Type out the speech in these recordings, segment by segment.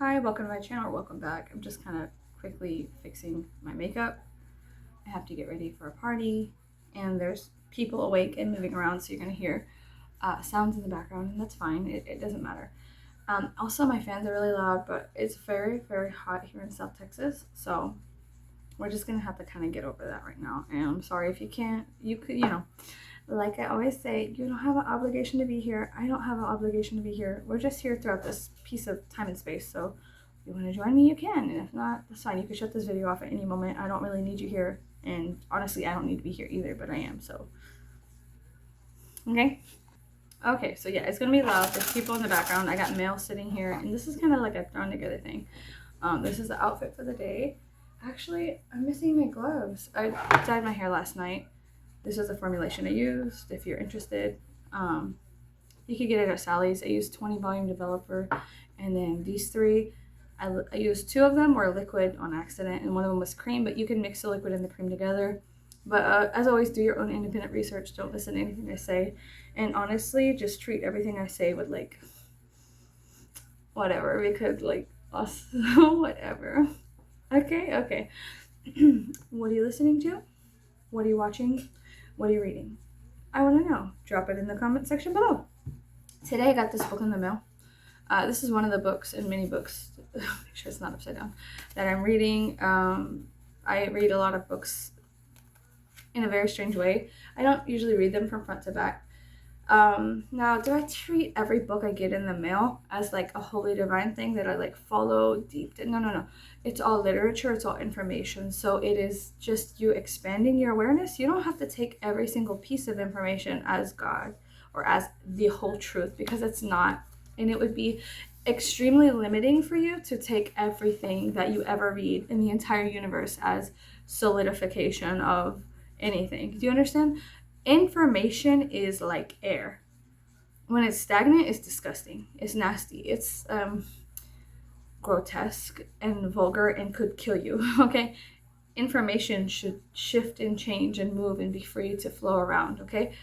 Hi, welcome to my channel, or welcome back. I'm just kind of quickly fixing my makeup. I have to get ready for a party, and there's people awake and moving around, so you're gonna hear sounds in the background, and that's fine. It doesn't matter. Also, my fans are really loud, but it's very, very hot here in South Texas, so we're just gonna have to kind of get over that right now. And I'm sorry if you can't. You could, like I always say, you don't have an obligation to be here. I don't have an obligation to be here. We're just here throughout this piece of time and space. So if you want to join me, you can. And if not, that's fine. You can shut this video off at any moment. I don't really need you here. And honestly, I don't need to be here either, but I am. So, okay. Okay, so yeah, it's going to be loud. There's people in the background. I got mail sitting here. And this is kind of like a thrown together thing. This is the outfit for the day. Actually, I'm missing my gloves. I dyed my hair last night. This is a formulation I used. If you're interested, you can get it at Sally's. I used 20 volume developer, and then these three, I used 2 of them were liquid on accident, and one of them was cream, but you can mix the liquid and the cream together. But as always, do your own independent research. Don't listen to anything I say. And honestly, just treat everything I say with like, whatever, because like, us, whatever. Okay. What are you listening to? What are you watching? What are you reading? I want to know. Drop it in the comment section below. Today I got this book in the mail. This is one of the books and many books, make sure it's not upside down, that I'm reading. I read a lot of books in a very strange way. I don't usually read them from front to back. Now, do I treat every book I get in the mail as like a holy divine thing that I like follow deep? No. It's all literature. It's all information. So it is just you expanding your awareness. You don't have to take every single piece of information as God or as the whole truth, because it's not. And it would be extremely limiting for you to take everything that you ever read in the entire universe as solidification of anything. Do you understand? Information is like air. When it's stagnant, it's disgusting. It's nasty. It's grotesque and vulgar and could kill you. Okay? Information should shift and change and move and be free to flow around. Okay?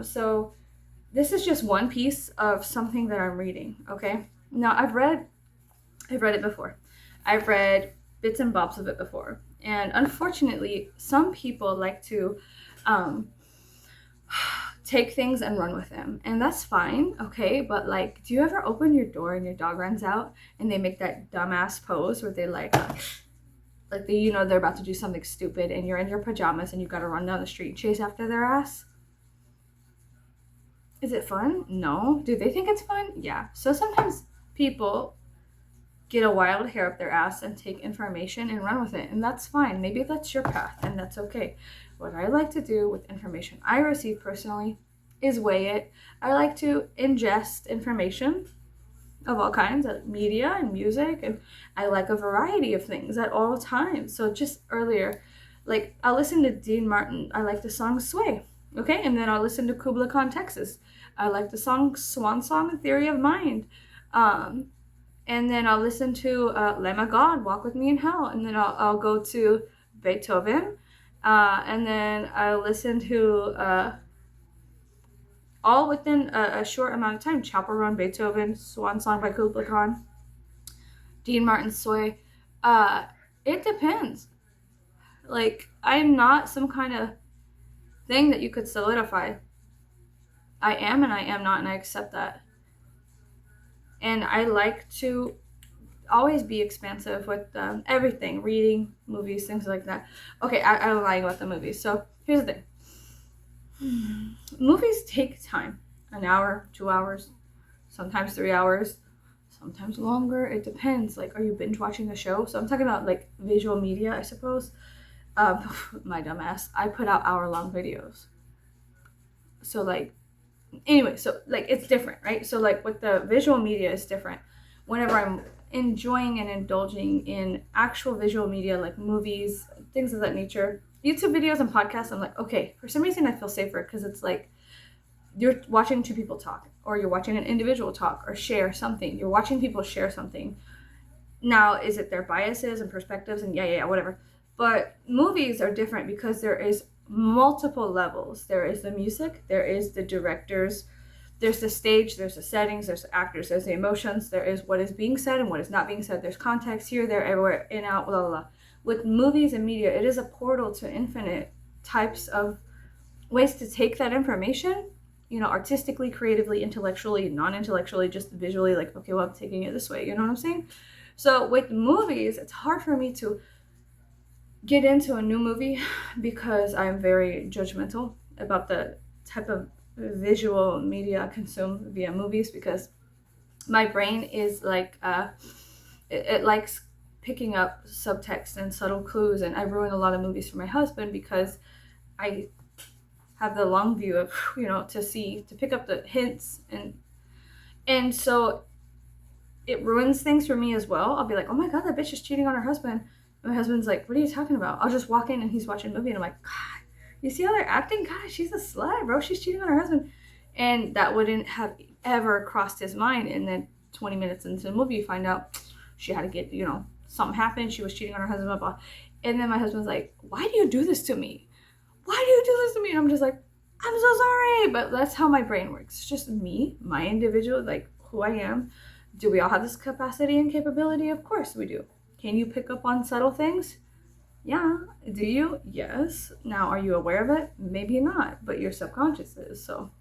So this is just one piece of something that I'm reading. Okay? Now I've read it before. I've read bits and bobs of it before. And unfortunately, some people like to take things and run with them, and that's fine, okay? But like, do you ever open your door and your dog runs out and they make that dumbass pose where they like they, they're about to do something stupid, and you're in your pajamas and you gotta run down the street and chase after their ass? Is it fun? No. Do they think it's fun? Yeah. So sometimes people get a wild hair up their ass and take information and run with it, and that's fine. Maybe that's your path, and that's okay. What I like to do with information I receive personally is weigh it. I like to ingest information of all kinds, of media and music, and I like a variety of things at all times. So just earlier, like, I'll listen to Dean Martin. I like the song Sway, okay? And then I'll listen to Kubla Khan, Texas. I like the song Swan Song, Theory of Mind. And then I'll listen to Lamb of God, Walk With Me in Hell. And then I'll go to Beethoven. And then I'll listen to, all within a short amount of time, Chopper Run, Beethoven, Swan Song by Kubla Khan, Dean Martin, Soy. It depends. Like, I'm not some kind of thing that you could solidify. I am and I am not, and I accept that. And I like to always be expansive with everything, reading, movies, things like that. Okay, I'm lying about the movies. So here's the thing. Movies take time. An hour, 2 hours, sometimes 3 hours, sometimes longer. It depends. Like, are you binge watching a show? So I'm talking about like visual media, I suppose. My dumb ass. I put out hour-long videos. So like, anyway, so like it's different, right? So like with the visual media, it's different. Whenever I'm enjoying and indulging in actual visual media, like movies, things of that nature, YouTube videos and podcasts, I'm like, okay, for some reason I feel safer, because it's like you're watching 2 people talk, or you're watching an individual talk or share something. You're watching people share something. Now, is it their biases and perspectives and yeah, whatever. But movies are different because there is multiple levels. There is the music, there is the director's there's the stage, there's the settings, there's the actors, there's the emotions, there is what is being said and what is not being said. There's context here, there, everywhere, in, out, blah, blah, blah. With movies and media, it is a portal to infinite types of ways to take that information, artistically, creatively, intellectually, non-intellectually, just visually, like, okay, well, I'm taking it this way, you know what I'm saying? So with movies, it's hard for me to get into a new movie because I'm very judgmental about the type of visual media I consume via movies, because my brain is like, it likes picking up subtext and subtle clues, and I ruin a lot of movies for my husband because I have the long view of, to pick up the hints, and so it ruins things for me as well. I'll be like, oh my god, that bitch is cheating on her husband. And my husband's like, what are you talking about? I'll just walk in and he's watching a movie and I'm like, God, you see how they're acting? God, she's a slut, bro. She's cheating on her husband. And that wouldn't have ever crossed his mind. And then 20 minutes into the movie, you find out she had to get, something happened. She was cheating on her husband, blah, blah. And then my husband's like, why do you do this to me? Why do you do this to me? And I'm just like, I'm so sorry. But that's how my brain works. It's just me, my individual, like who I am. Do we all have this capacity and capability? Of course we do. Can you pick up on subtle things? Yeah. Do you? Yes. Now, are you aware of it? Maybe not, but your subconscious is. So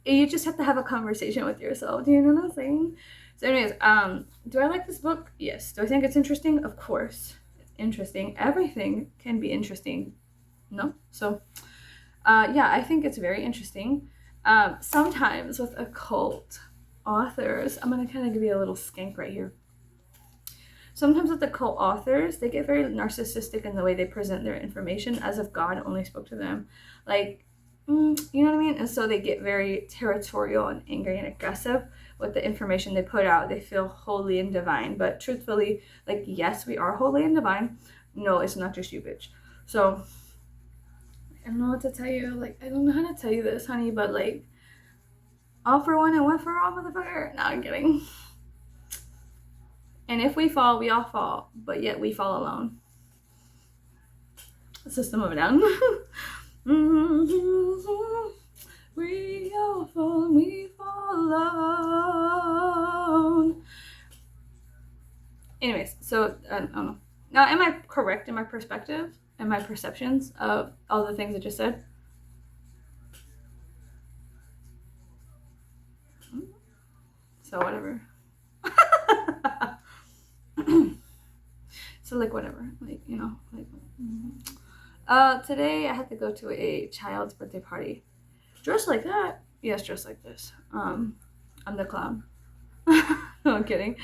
you just have to have a conversation with yourself. Do you know what I'm saying? So anyways, do I like this book? Yes. Do I think it's interesting? Of course. It's interesting. Everything can be interesting. No? So, yeah, I think it's very interesting. Sometimes with occult authors, I'm going to kind of give you a little skank right here. Sometimes with occult authors, they get very narcissistic in the way they present their information, as if God only spoke to them. Like, you know what I mean? And so they get very territorial and angry and aggressive with the information they put out. They feel holy and divine. But truthfully, like, yes, we are holy and divine. No, it's not just you, bitch. So I don't know what to tell you. Like, I don't know how to tell you this, honey, but like, all for one and one for all, motherfucker. No, I'm kidding. And if we fall, we all fall, but yet we fall alone. System of a Down. We all fall, we fall alone. Anyways, so I don't know. Now, am I correct in my perspective and my perceptions of all the things I just said? So whatever. So like whatever, like, today I had to go to a child's birthday party. Dressed like that? Yes, dressed like this. I'm the clown. No, I'm kidding.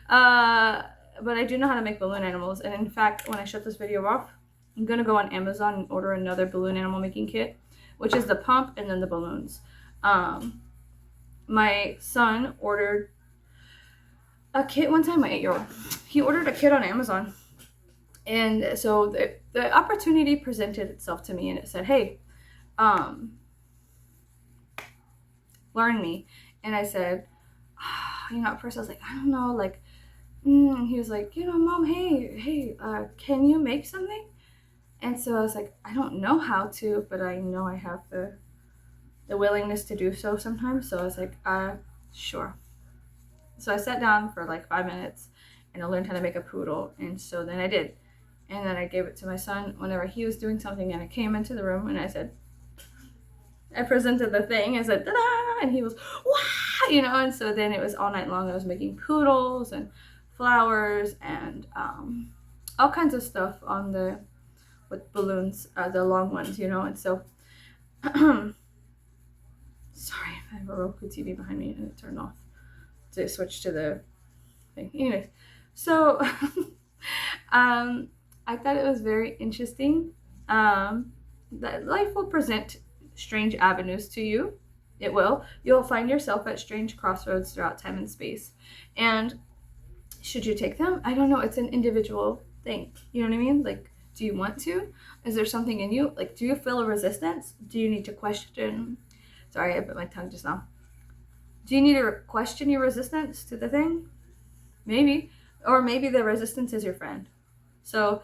But I do know how to make balloon animals, and in fact, when I shut this video off, I'm gonna go on Amazon and order another balloon animal making kit, which is the pump and then the balloons. My son ordered a kit one time, my 8-year-old. He ordered a kit on Amazon. And so the opportunity presented itself to me, and it said, hey, learn me. And I said, at first I was like, I don't know, like, he was like, Mom, hey, can you make something? And so I was like, I don't know how to, but I know I have the willingness to do so sometimes. So I was like, sure. So I sat down for like 5 minutes and I learned how to make a poodle. And so then I did. And then I gave it to my son whenever he was doing something, and I came into the room and I presented the thing. I said, ta-da! And he was, wow! And so then it was all night long. I was making poodles and flowers and all kinds of stuff with balloons, the long ones, and so, sorry, I have a Roku TV behind me and it turned off to switch to the thing. Anyways, so, I thought it was very interesting that life will present strange avenues to you. It will. You'll find yourself at strange crossroads throughout time and space. And should you take them? I don't know. It's an individual thing. You know what I mean? Like, do you want to? Is there something in you? Like, do you feel a resistance? Do you need to question? Sorry, I bit my tongue just now. Do you need to question your resistance to the thing? Maybe. Or maybe the resistance is your friend. So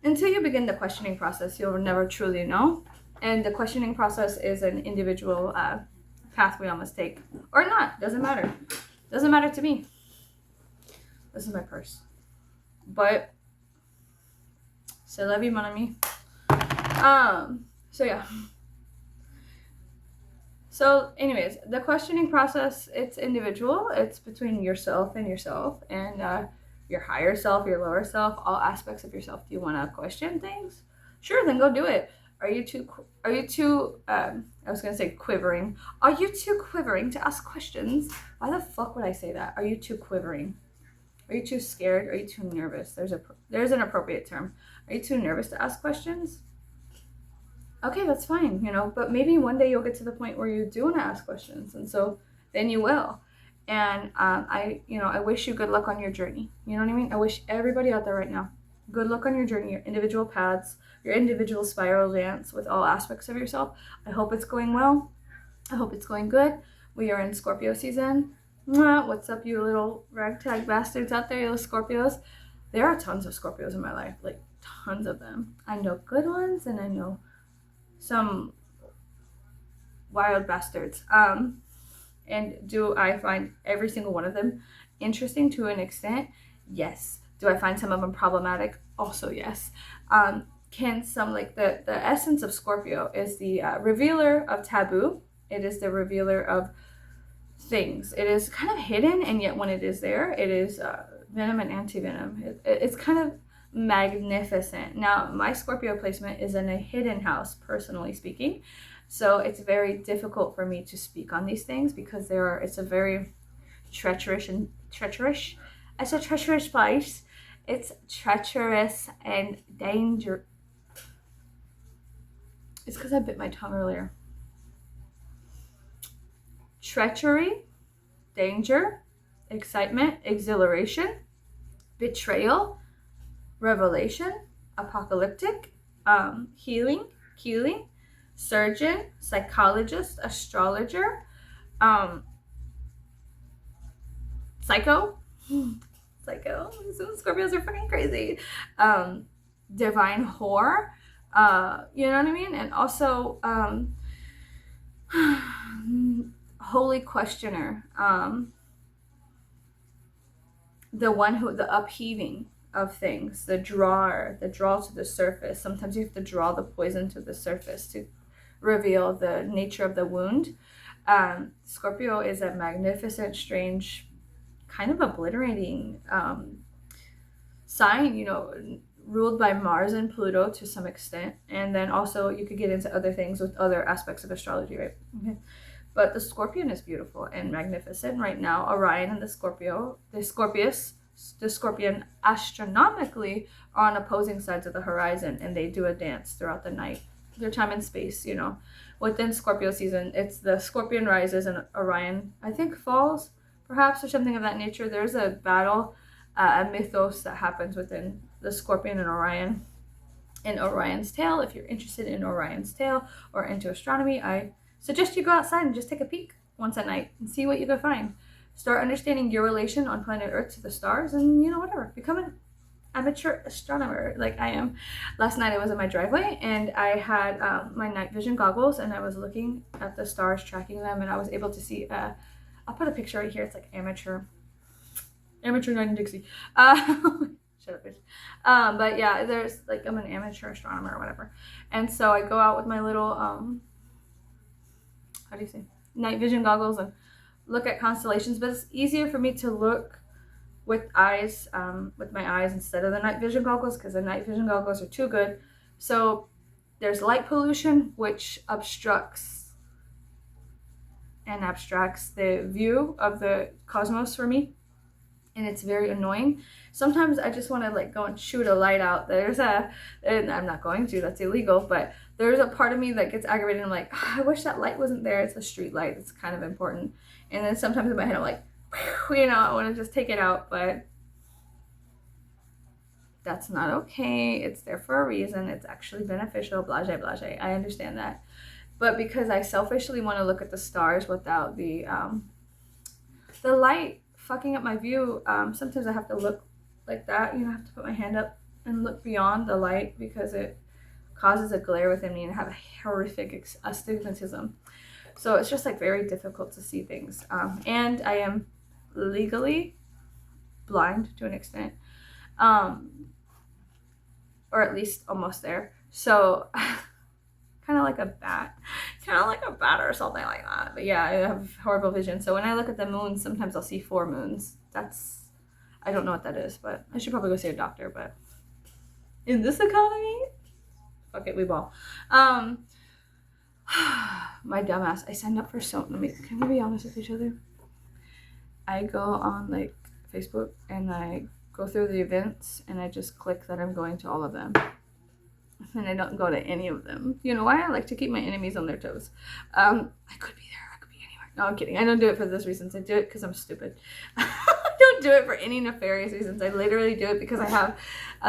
until you begin the questioning process, you'll never truly know. And the questioning process is an individual path path we all must take. Or not. Doesn't matter. Doesn't matter to me. This is my purse. But, c'est la vie, mon ami. So yeah. So anyways, the questioning process, it's individual. It's between yourself and your higher self, your lower self, all aspects of yourself. Do you want to question things? Sure, then go do it. Are you too I was going to say quivering. Are you too quivering to ask questions? Why the fuck would I say that? Are you too quivering? Are you too scared? Are you too nervous? There's an appropriate term. Are you too nervous to ask questions? Okay, that's fine, but maybe one day you'll get to the point where you do want to ask questions, and so then you will. And I wish you good luck on your journey. You know what I mean? I wish everybody out there right now good luck on your journey, your individual paths, your individual spiral dance with all aspects of yourself. I hope it's going well. I hope it's going good. We are in Scorpio season. Mwah, what's up, you little ragtag bastards out there, you little Scorpios? There are tons of Scorpios in my life, like tons of them. I know good ones, and I know some wild bastards. And do I find every single one of them interesting to an extent? Yes. Do I find some of them problematic? Also yes. Can some, like the essence of Scorpio is the revealer of taboo. It is the revealer of things. It is kind of hidden, and yet when it is there, it is venom and anti-venom. It's kind of magnificent. Now, my Scorpio placement is in a hidden house, personally speaking, so it's very difficult for me to speak on these things because it's a very treacherous. It's a treacherous place. It's treacherous and danger. It's because I bit my tongue earlier. Treachery, danger, excitement, exhilaration, betrayal, revelation, apocalyptic, healing, surgeon, psychologist, astrologer, psycho. Some Scorpios are fucking crazy. Divine whore, you know what I mean? And also holy questioner, the upheaving of things, the draw to the surface. Sometimes you have to draw the poison to the surface to reveal the nature of the wound. Scorpio is a magnificent, strange, kind of obliterating sign, ruled by Mars and Pluto to some extent. And then also you could get into other things with other aspects of astrology, right? Okay. But the Scorpion is beautiful and magnificent right now. Orion and the Scorpion astronomically are on opposing sides of the horizon, and they do a dance throughout the night. Their time and space, within Scorpio season, it's the Scorpion rises and Orion, I think, falls, perhaps, or something of that nature. There's a battle, a mythos that happens within the Scorpion and Orion. In Orion's Tale, if you're interested in Orion's Tale or into astronomy, I suggest you go outside and just take a peek once a night and see what you can find. Start understanding your relation on planet Earth to the stars, and whatever. Become an amateur astronomer like I am. Last night I was in my driveway and I had my night vision goggles, and I was looking at the stars, tracking them, and I was able to see. I'll put a picture right here. It's like amateur night in Dixie. Shut up, bitch. But yeah, there's like, I'm an amateur astronomer or whatever, and so I go out with my little how do you say, night vision goggles and look at constellations. But it's easier for me to look with my eyes instead of the night vision goggles, because the night vision goggles are too good. So there's light pollution, which obstructs and abstracts the view of the cosmos for me, and it's very annoying. Sometimes I just want to go and shoot a light out. And I'm not going to, that's illegal, but there's a part of me that gets aggravated. I'm like, I wish that light wasn't there. It's a street light. It's kind of important. And then sometimes in my head I'm like, I want to just take it out, but that's not okay. It's there for a reason. It's actually beneficial, blase, blase. I understand that. But because I selfishly want to look at the stars without the light fucking up my view, sometimes I have to look like that. I have to put my hand up and look beyond the light because it causes a glare within me, and I have a horrific astigmatism. So it's just like very difficult to see things. And I am legally blind to an extent, or at least almost there. So kind of like a bat, or something like that. But yeah, I have horrible vision. So when I look at the moon, sometimes I'll see 4 moons. I don't know what that is, but I should probably go see a doctor. But in this economy, fuck it, we ball. My dumbass. I signed up for can we be honest with each other? I go on like Facebook and I go through the events and I just click that I'm going to all of them. And I don't go to any of them. You know why? I like to keep my enemies on their toes. I could be there. I could be anywhere. No, I'm kidding. I don't do it for those reasons. I do it because I'm stupid. I don't do it for any nefarious reasons. I literally do it because I have...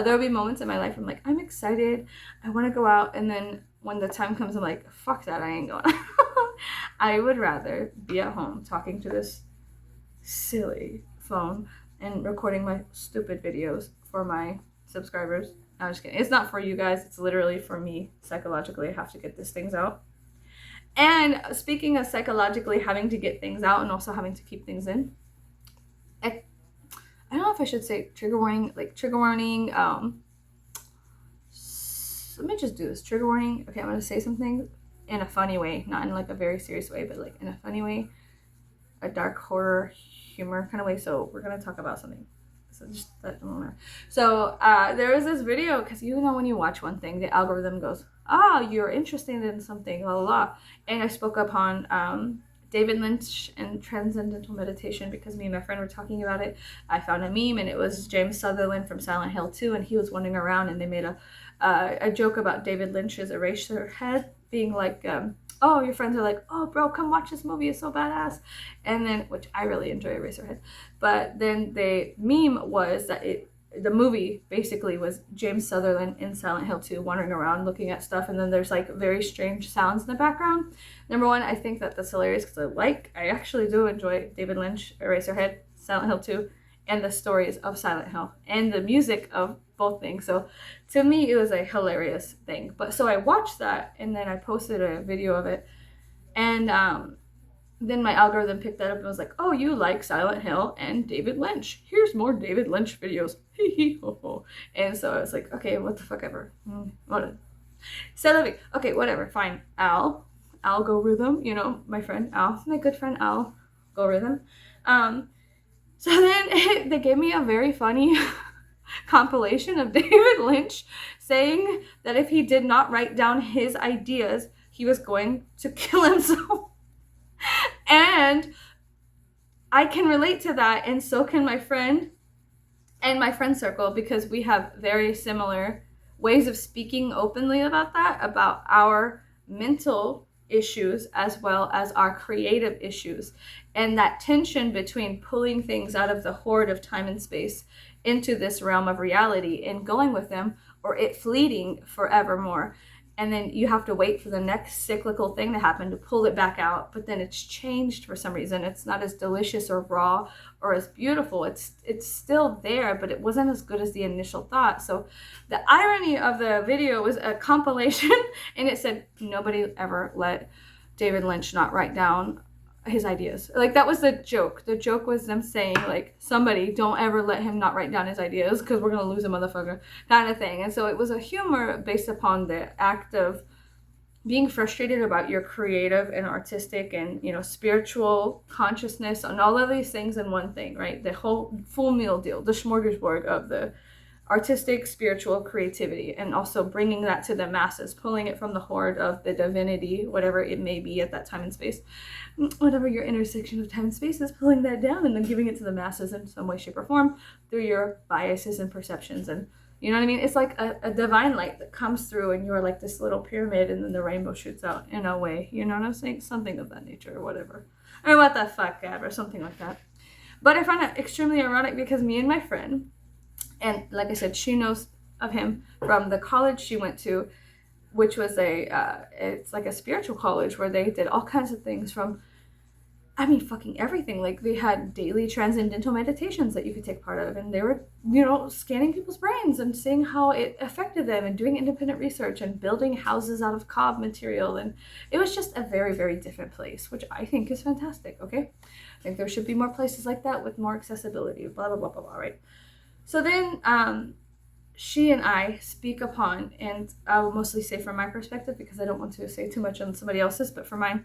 there will be moments in my life where I'm like, I'm excited. I want to go out. And then when the time comes, I'm like, fuck that. I ain't going. I would rather be at home talking to this silly phone and recording my stupid videos for my subscribers. I'm just kidding. It's not for you guys. It's literally for me. Psychologically, I have to get these things out. And speaking of psychologically having to get things out and also having to keep things in, I don't know if I should say trigger warning. Let me just do this. Trigger warning. Okay, I'm going to say something in a funny way. Not in like a very serious way, but like in a funny way. A dark horror humor kind of way. So we're going to talk about something. So there was this video, because you know when you watch one thing, the algorithm goes, you're interested in something, la la la. And I spoke up on David Lynch and transcendental meditation because me and my friend were talking about it. I found a meme and it was James Sutherland from Silent Hill 2, and he was wandering around and they made a joke about David Lynch's Eraserhead being like, your friends are like, oh, bro, come watch this movie. It's so badass. And then, which I really enjoy Eraserhead. But then the meme was that the movie basically was James Sutherland in Silent Hill 2 wandering around looking at stuff. And then there's like very strange sounds in the background. Number one, I think that that's hilarious because I actually do enjoy David Lynch, Eraserhead, Silent Hill 2, and the stories of Silent Hill and the music of both things. So to me, it was a hilarious thing. But so I watched that and then I posted a video of it. And then my algorithm picked that up and was like, oh, you like Silent Hill and David Lynch. Here's more David Lynch videos. And so I was like, okay, what the fuck ever. Okay, whatever, fine. Algorithm, my friend Al, my good friend Al, algorithm. So then they gave me a very funny compilation of David Lynch saying that if he did not write down his ideas, he was going to kill himself. And I can relate to that, and so can my friend and my friend circle, because we have very similar ways of speaking openly about that, about our mental issues as well as our creative issues, and that tension between pulling things out of the horde of time and space into this realm of reality and going with them, or it fleeting forevermore. And then you have to wait for the next cyclical thing to happen to pull it back out, but then it's changed for some reason. It's not as delicious or raw or as beautiful. It's still there, but it wasn't as good as the initial thought. So the irony of the video was a compilation, and it said nobody ever let David Lynch not write down his ideas. Like, that was the joke. The joke was them saying, like, somebody don't ever let him not write down his ideas because we're gonna lose a motherfucker, kind of thing. And so it was a humor based upon the act of being frustrated about your creative and artistic and spiritual consciousness and all of these things in one thing, right? The whole full meal deal, the smorgasbord of the artistic, spiritual creativity, and also bringing that to the masses, pulling it from the horde of the divinity, whatever it may be at that time and space, whatever your intersection of time and space is, pulling that down and then giving it to the masses in some way, shape, or form through your biases and perceptions. And you know what I mean? It's like a divine light that comes through and you're like this little pyramid and then the rainbow shoots out in a way. You know what I'm saying? Something of that nature or whatever. Or what the fuck ever, something like that. But I find it extremely ironic because me and my friend, and like I said, she knows of him from the college she went to, which was it's like a spiritual college where they did all kinds of things from I mean, fucking everything. Like, they had daily transcendental meditations that you could take part of, and they were, you know, scanning people's brains and seeing how it affected them and doing independent research and building houses out of cob material. And it was just a very, very different place, which I think is fantastic, okay? I think there should be more places like that with more accessibility, blah, blah, blah, blah, blah, right? So then, she and I speak upon, and I will mostly say from my perspective because I don't want to say too much on somebody else's, but for mine,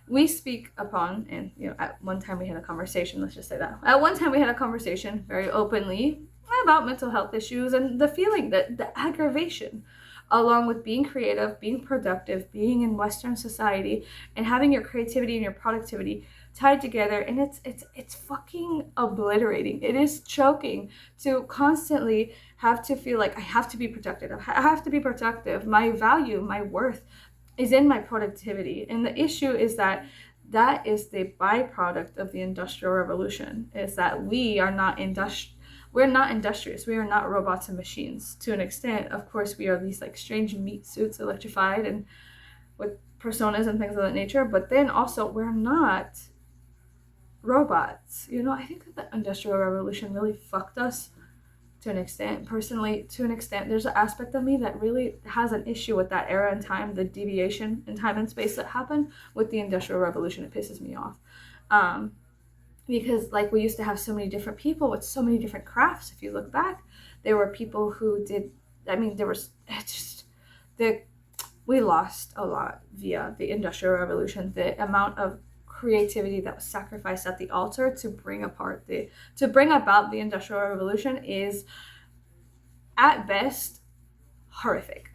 we speak upon, and you know, at one time we had a conversation, let's just say that. At one time we had a conversation very openly about mental health issues and the feeling that the aggravation, along with being creative, being productive, being in Western society, and having your creativity and your productivity tied together, and it's fucking obliterating. It is choking to constantly have to feel like I have to be productive. I have to be productive. My value, my worth is in my productivity. And the issue is that that is the byproduct of the Industrial Revolution, is that we are not we're not industrious. We are not robots and machines. To an extent, of course, we are these like strange meat suits, electrified and with personas and things of that nature. But then also, we're not robots. You know, I think that the Industrial Revolution really fucked us to an extent. Personally, to an extent, there's an aspect of me that really has an issue with that era in time, the deviation in time and space that happened with the Industrial Revolution. It pisses me off. Because like we used to have so many different people with so many different crafts. If you look back, there were people who did, I mean, there was just we lost a lot via the Industrial Revolution. The amount of creativity that was sacrificed at the altar to bring about the Industrial Revolution is at best horrific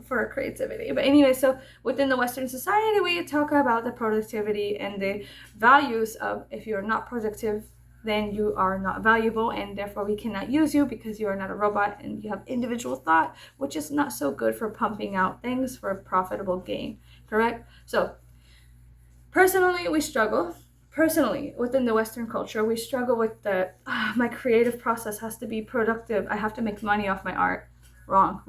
for creativity. But anyway, so within the Western society, we talk about the productivity and the values of, if you're not productive, then you are not valuable, and therefore we cannot use you because you are not a robot and you have individual thought, which is not so good for pumping out things for profitable gain, correct? So personally, we struggle. Personally, within the Western culture, we struggle with my creative process has to be productive. I have to make money off my art. Wrong.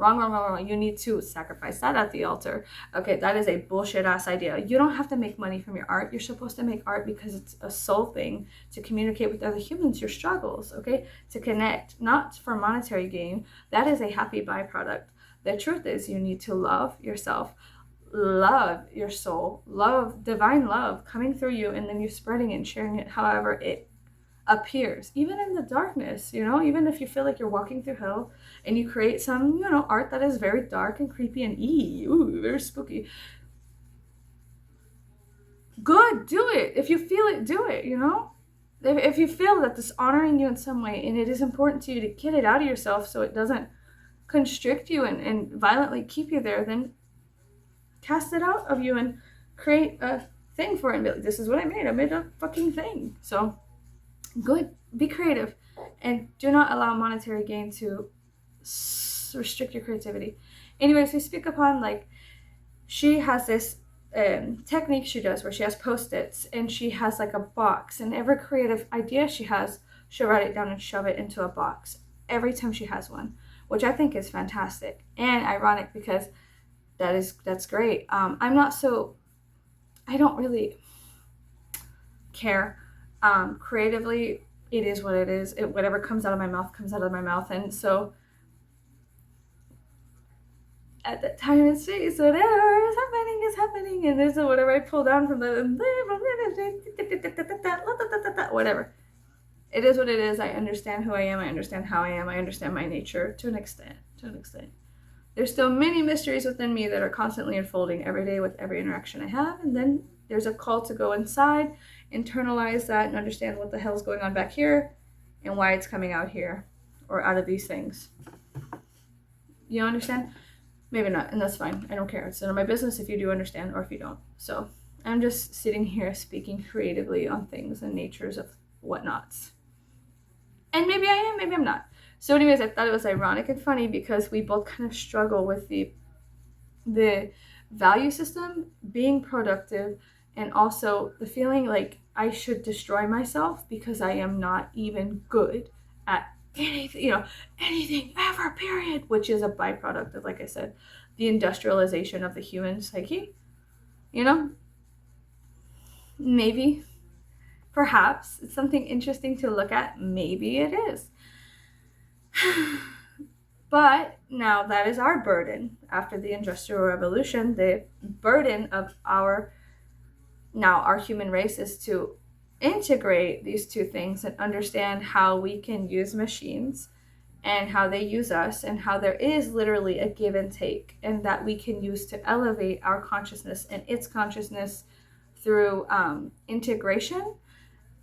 You need to sacrifice that at the altar. Okay, that is a bullshit ass idea. You don't have to make money from your art. You're supposed to make art because it's a soul thing, to communicate with other humans, your struggles, okay? To connect, not for monetary gain. That is a happy byproduct. The truth is, you need to love yourself, love your soul, love, divine love coming through you, and then you're spreading it and sharing it however it appears, even in the darkness, you know, even if you feel like you're walking through hell and you create some, you know, art that is very dark and creepy and very spooky. Good, do it. If you feel it, do it, you know? If you feel that this is honoring you in some way and it is important to you to get it out of yourself so it doesn't constrict you and violently keep you there, then cast it out of you and create a thing for it and be like, this is what I made a fucking thing. So good, be creative, and do not allow monetary gain to restrict your creativity. Anyways, we speak upon, like, she has this technique she does where she has post-its and she has like a box, and every creative idea she has, she'll write it down and shove it into a box every time she has one, which I think is fantastic and ironic because that's great. I don't really care. Creatively, it is what it is. Whatever comes out of my mouth comes out of my mouth. And so at that time and space, whatever is happening. And there's whatever I pull down from the whatever. It is what it is. I understand who I am. I understand how I am. I understand my nature to an extent. There's still many mysteries within me that are constantly unfolding every day with every interaction I have. And then there's a call to go inside, internalize that, and understand what the hell's going on back here and why it's coming out here or out of these things. You understand? Maybe not, and that's fine. I don't care. It's none of my business if you do understand or if you don't. So I'm just sitting here speaking creatively on things and natures of whatnots. And maybe I am, maybe I'm not. So anyways, I thought it was ironic and funny because we both kind of struggle with the value system, being productive, and also the feeling like I should destroy myself because I am not even good at anything ever, period, which is a byproduct of, like I said, the industrialization of the human psyche, you know? Maybe, perhaps, it's something interesting to look at. Maybe it is. But now that is our burden. After the Industrial Revolution, the burden of our human race is to integrate these two things and understand how we can use machines and how they use us, and how there is literally a give and take, and that we can use to elevate our consciousness and its consciousness through integration,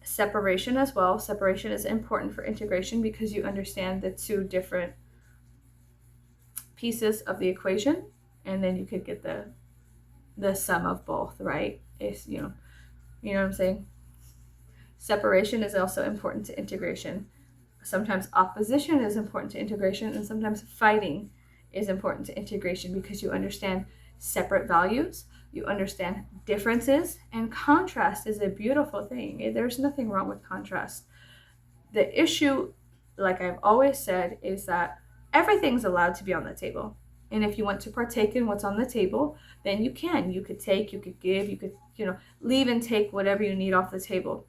separation as well. Separation is important for integration because you understand the two different pieces of the equation, and then you could get the sum of both, right? It's, you know what I'm saying? Separation is also important to integration. Sometimes opposition is important to integration, and sometimes fighting is important to integration, because you understand separate values, you understand differences, and contrast is a beautiful thing. There's nothing wrong with contrast. The issue, like I've always said, is that everything's allowed to be on the table. And if you want to partake in what's on the table, then you can. You could take, you could give, you could, leave and take whatever you need off the table.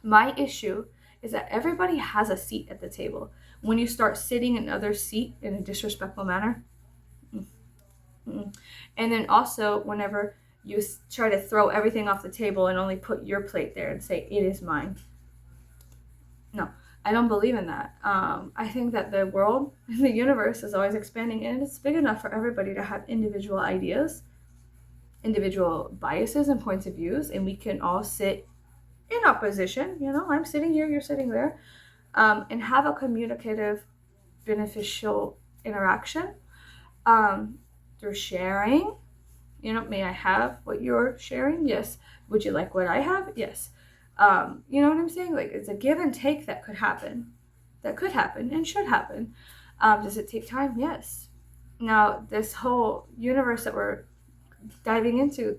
My issue is that everybody has a seat at the table. When you start sitting in others' seat in a disrespectful manner, and then also whenever you try to throw everything off the table and only put your plate there and say, it is mine. No, I don't believe in that. I think that the world, the universe is always expanding, and it's big enough for everybody to have individual ideas, individual biases and points of views, and we can all sit in opposition. I'm sitting here, you're sitting there, and have a communicative, beneficial interaction through sharing. May I have what you're sharing? Yes. Would you like what I have? Yes. You know what I'm saying? Like, it's a give and take that could happen and should happen. Does it take time? Yes. Now, this whole universe that we're diving into,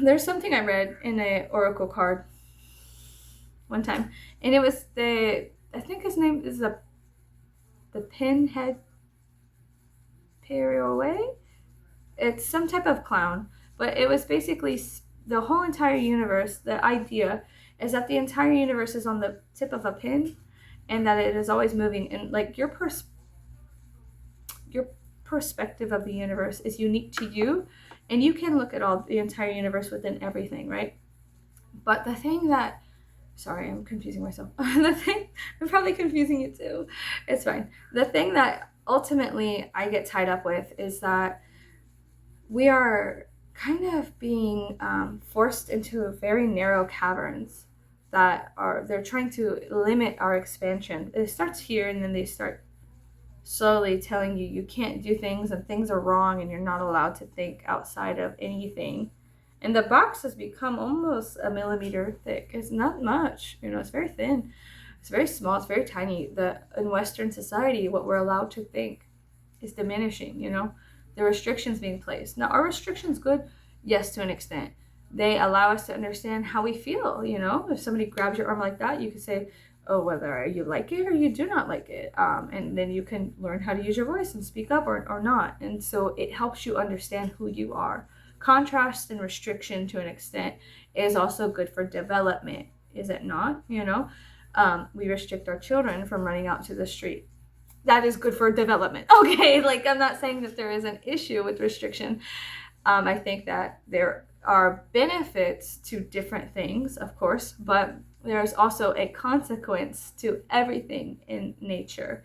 there's something I read in an oracle card one time, and it was I think his name is the Pinhead Periole. It's some type of clown, but it was basically the whole entire universe. The idea is that the entire universe is on the tip of a pin, and that it is always moving, and like your perspective of the universe is unique to you, and you can look at the entire universe within everything, right? But the thing that, sorry, I'm confusing myself. I'm probably confusing you too. It's fine. The thing that ultimately I get tied up with is that we are kind of being forced into very narrow caverns they're trying to limit our expansion. It starts here, and then they start slowly telling you can't do things, and things are wrong, and you're not allowed to think outside of anything. And the box has become almost a millimeter thick. It's not much, it's very thin. It's very small, it's very tiny. In Western society, what we're allowed to think is diminishing, the restrictions being placed. Now, are restrictions good? Yes, to an extent. They allow us to understand how we feel, If somebody grabs your arm like that, you can say, oh, whether you like it or you do not like it. And then you can learn how to use your voice and speak up or not. And so it helps you understand who you are. Contrast and restriction to an extent is also good for development, is it not? We restrict our children from running out to the street. That is good for development. Okay, like, I'm not saying that there is an issue with restriction. I think that there are benefits to different things, of course, but there's also a consequence to everything in nature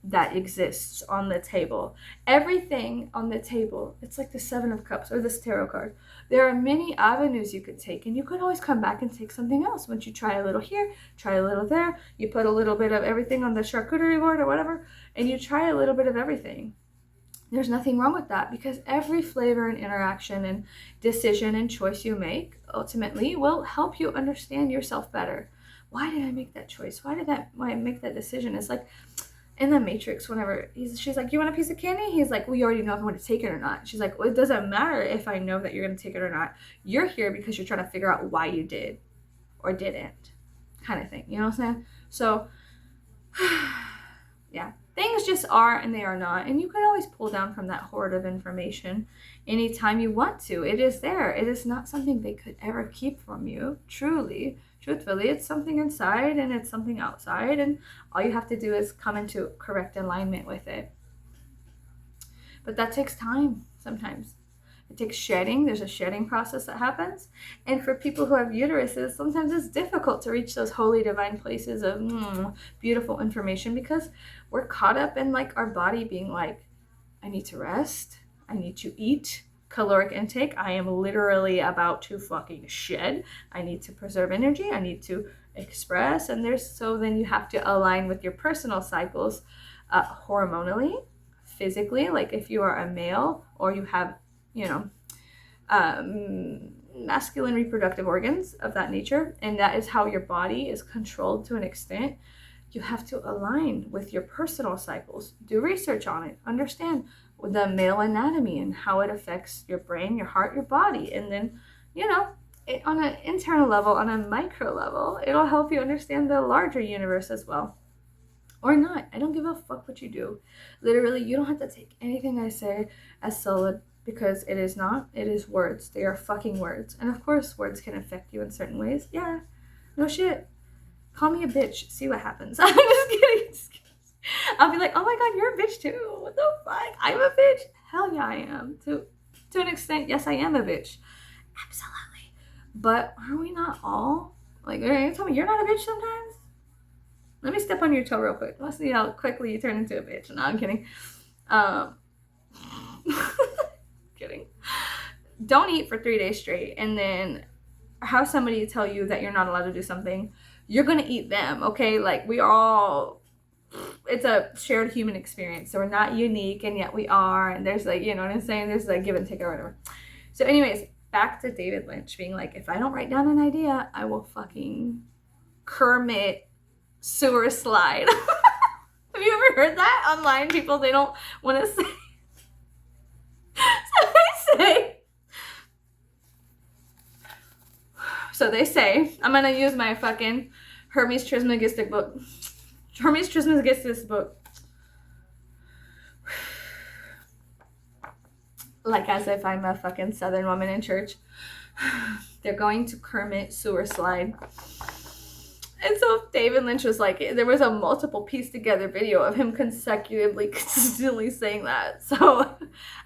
that exists on the table. Everything on the table, it's like the Seven of Cups or this tarot card. There are many avenues you could take, and you could always come back and take something else. Once you try a little here, try a little there, you put a little bit of everything on the charcuterie board or whatever, and you try a little bit of everything. There's nothing wrong with that, because every flavor and interaction and decision and choice you make ultimately will help you understand yourself better. Why did I make that choice? Why did I make that decision? It's like in the Matrix, whenever she's like, you want a piece of candy? He's like, well, you already know if I want to take it or not. She's like, well, it doesn't matter if I know that you're going to take it or not. You're here because you're trying to figure out why you did or didn't, kind of thing. You know what I'm saying? So, yeah. Things just are and they are not. And you can always pull down from that hoard of information anytime you want to. It is there. It is not something they could ever keep from you. Truly, truthfully, it's something inside and it's something outside. And all you have to do is come into correct alignment with it. But that takes time sometimes. It takes shedding. There's a shedding process that happens. And for people who have uteruses, sometimes it's difficult to reach those holy divine places of beautiful information because we're caught up in like our body being like, I need to rest. I need to eat. Caloric intake. I am literally about to fucking shed. I need to preserve energy. I need to express. And then you have to align with your personal cycles hormonally, physically. Like if you are a male or you have masculine reproductive organs of that nature, and that is how your body is controlled to an extent. You have to align with your personal cycles, do research on it, understand the male anatomy and how it affects your brain, your heart, your body, and then on an internal level, on a micro level, it'll help you understand the larger universe as well. Or not. I don't give a fuck what you do. Literally, you don't have to take anything I say as solid because it is not. It is words. They are fucking words. And of course, words can affect you in certain ways. Yeah. No shit. Call me a bitch. See what happens. I'm just kidding. I'll be like, oh my god, you're a bitch too. What the fuck? I'm a bitch. Hell yeah, I am. To an extent, yes, I am a bitch. Absolutely. But are we not all? Like, are you telling me you're not a bitch sometimes? Let me step on your toe real quick. Let's see how quickly you turn into a bitch. No, I'm kidding. Kidding. Don't eat for 3 days straight and then have somebody tell you that you're not allowed to do something. You're going to eat them, okay? Like, it's a shared human experience. So we're not unique, and yet we are. And there's like, you know what I'm saying? There's like give and take or whatever. So anyways, back to David Lynch being like, if I don't write down an idea, I will fucking Kermit sewer slide. Have you ever heard that online? People, they don't want to say. So they say, I'm going to use my fucking Hermes Trismegistic book. Hermes Trismegistic book. Like as if I'm a fucking Southern woman in church. They're going to Kermit sewer slide. And so David Lynch was like, there was a multiple pieced together video of him consistently saying that. So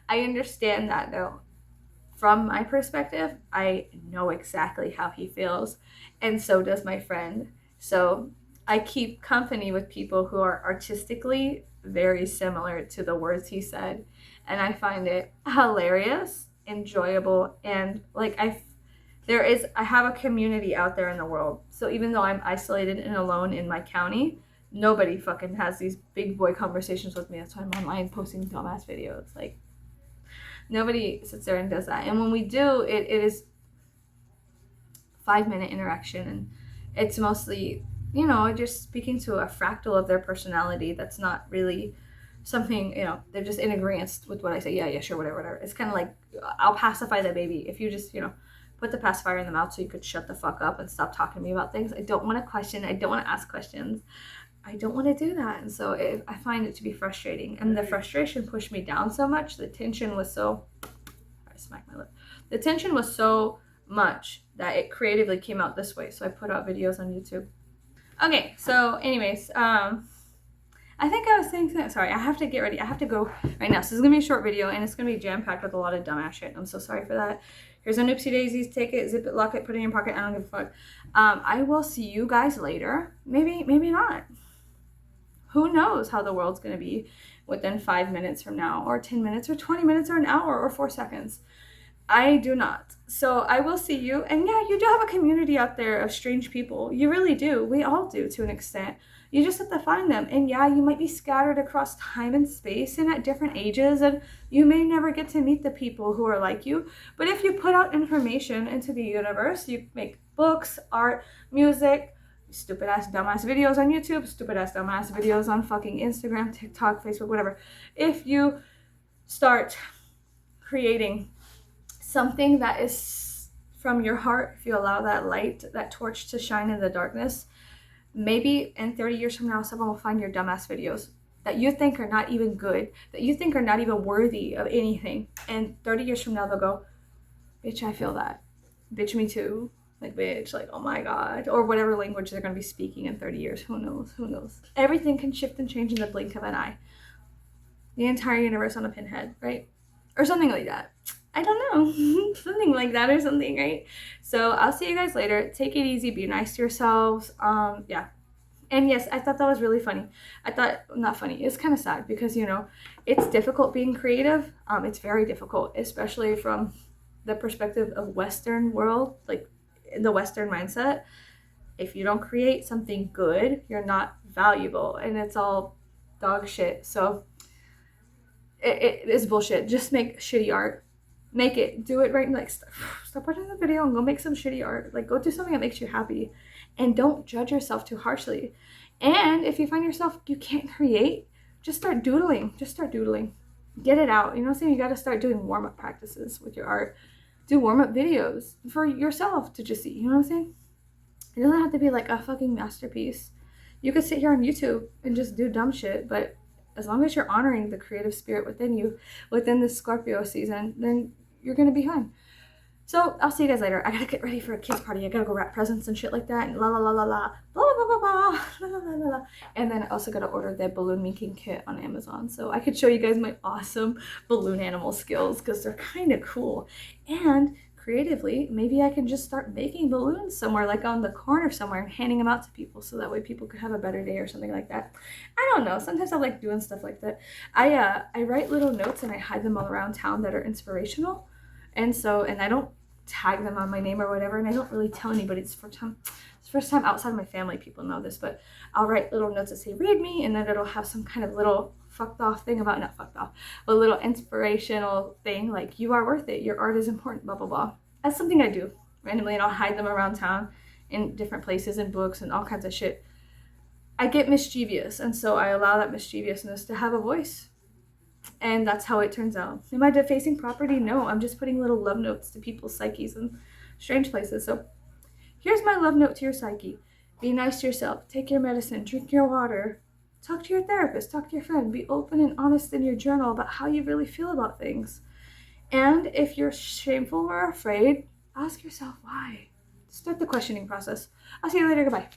I understand that though. From my perspective, I know exactly how he feels. And so does my friend. So I keep company with people who are artistically very similar to the words he said. And I find it hilarious, enjoyable, and like I have a community out there in the world. So even though I'm isolated and alone in my county, nobody fucking has these big boy conversations with me. That's why I'm online posting dumbass videos. Like, nobody sits there and does that. And when we do, it is 5-minute interaction. And it's mostly, just speaking to a fractal of their personality that's not really something, they're just in agreement with what I say. Yeah, sure, whatever. It's kind of like, I'll pacify the baby if you just, put the pacifier in the mouth so you could shut the fuck up and stop talking to me about things. I don't want to question. I don't want to ask questions. I don't want to do that. And so I find it to be frustrating. And the frustration pushed me down so much. The tension was so... I smacked my lip. The tension was so much that it creatively came out this way. So I put out videos on YouTube. Okay, so anyways, I think I was saying something. Sorry, I have to get ready. I have to go right now. So this is going to be a short video, and it's going to be jam-packed with a lot of dumbass shit. I'm so sorry for that. Here's a Noopsie Daisies. Take it, zip it, lock it, put it in your pocket. I don't give a fuck. I will see you guys later. Maybe not. Who knows how the world's going to be within 5 minutes from now, or 10 minutes, or 20 minutes, or an hour, or 4 seconds. I do not. So I will see you. And yeah, you do have a community out there of strange people. You really do. We all do to an extent. You just have to find them. And yeah, you might be scattered across time and space and at different ages, and you may never get to meet the people who are like you. But if you put out information into the universe, you make books, art, music, stupid ass dumbass videos on YouTube, stupid ass dumbass videos on fucking Instagram, TikTok, Facebook, whatever. If you start creating something that is from your heart, if you allow that light, that torch to shine in the darkness, maybe in 30 years from now, someone will find your dumbass videos that you think are not even good, that you think are not even worthy of anything. And 30 years from now, they'll go, bitch, I feel that. Bitch, me too. Like, bitch, like, oh my God. Or whatever language they're going to be speaking in 30 years. Who knows? Who knows? Everything can shift and change in the blink of an eye. The entire universe on a pinhead, right? Or something like that. I don't know. Something like that or something, right? So I'll see you guys later. Take it easy. Be nice to yourselves. Yeah. And yes, I thought that was really funny. I thought, not funny, it's kind of sad because, you know, it's difficult being creative. It's very difficult, especially from the perspective of Western world, like in the Western mindset. If you don't create something good, you're not valuable, and it's all dog shit. So it is bullshit. Just make shitty art. Make it. Do it right. Like, stop watching the video and go make some shitty art. Like, go do something that makes you happy. And don't judge yourself too harshly. And if you find yourself you can't create, just start doodling. Just start doodling. Get it out. You know what I'm saying? You got to start doing warm-up practices with your art. Do warm-up videos for yourself to just see. You know what I'm saying? It doesn't have to be like a fucking masterpiece. You could sit here on YouTube and just do dumb shit, but as long as you're honoring the creative spirit within you, within this Scorpio season, then you're going to be fine. So I'll see you guys later. I gotta get ready for a kid's party. I gotta go wrap presents and shit like that. And la la la la la, blah blah blah blah blah la la la la. And then I also gotta order the balloon making kit on Amazon, so I could show you guys my awesome balloon animal skills because they're kind of cool. And creatively, maybe I can just start making balloons somewhere, like on the corner somewhere, and handing them out to people, so that way people could have a better day or something like that. I don't know. Sometimes I like doing stuff like that. I write little notes and I hide them all around town that are inspirational. And I don't tag them on my name or whatever, and I don't really tell anybody. It's the first time outside of my family people know this, but I'll write little notes that say read me, and then it'll have some kind of little fucked off thing about, not fucked off, but a little inspirational thing like, you are worth it, your art is important, blah blah blah. That's something I do randomly, and I'll hide them around town in different places and books and all kinds of shit. I get mischievous, and so I allow that mischievousness to have a voice. And that's how it turns out. Am I defacing property? No, I'm just putting little love notes to people's psyches in strange places. So here's my love note to your psyche. Be nice to yourself. Take your medicine. Drink your water. Talk to your therapist. Talk to your friend. Be open and honest in your journal about how you really feel about things. And if you're shameful or afraid, ask yourself why. Start the questioning process. I'll see you later. Goodbye.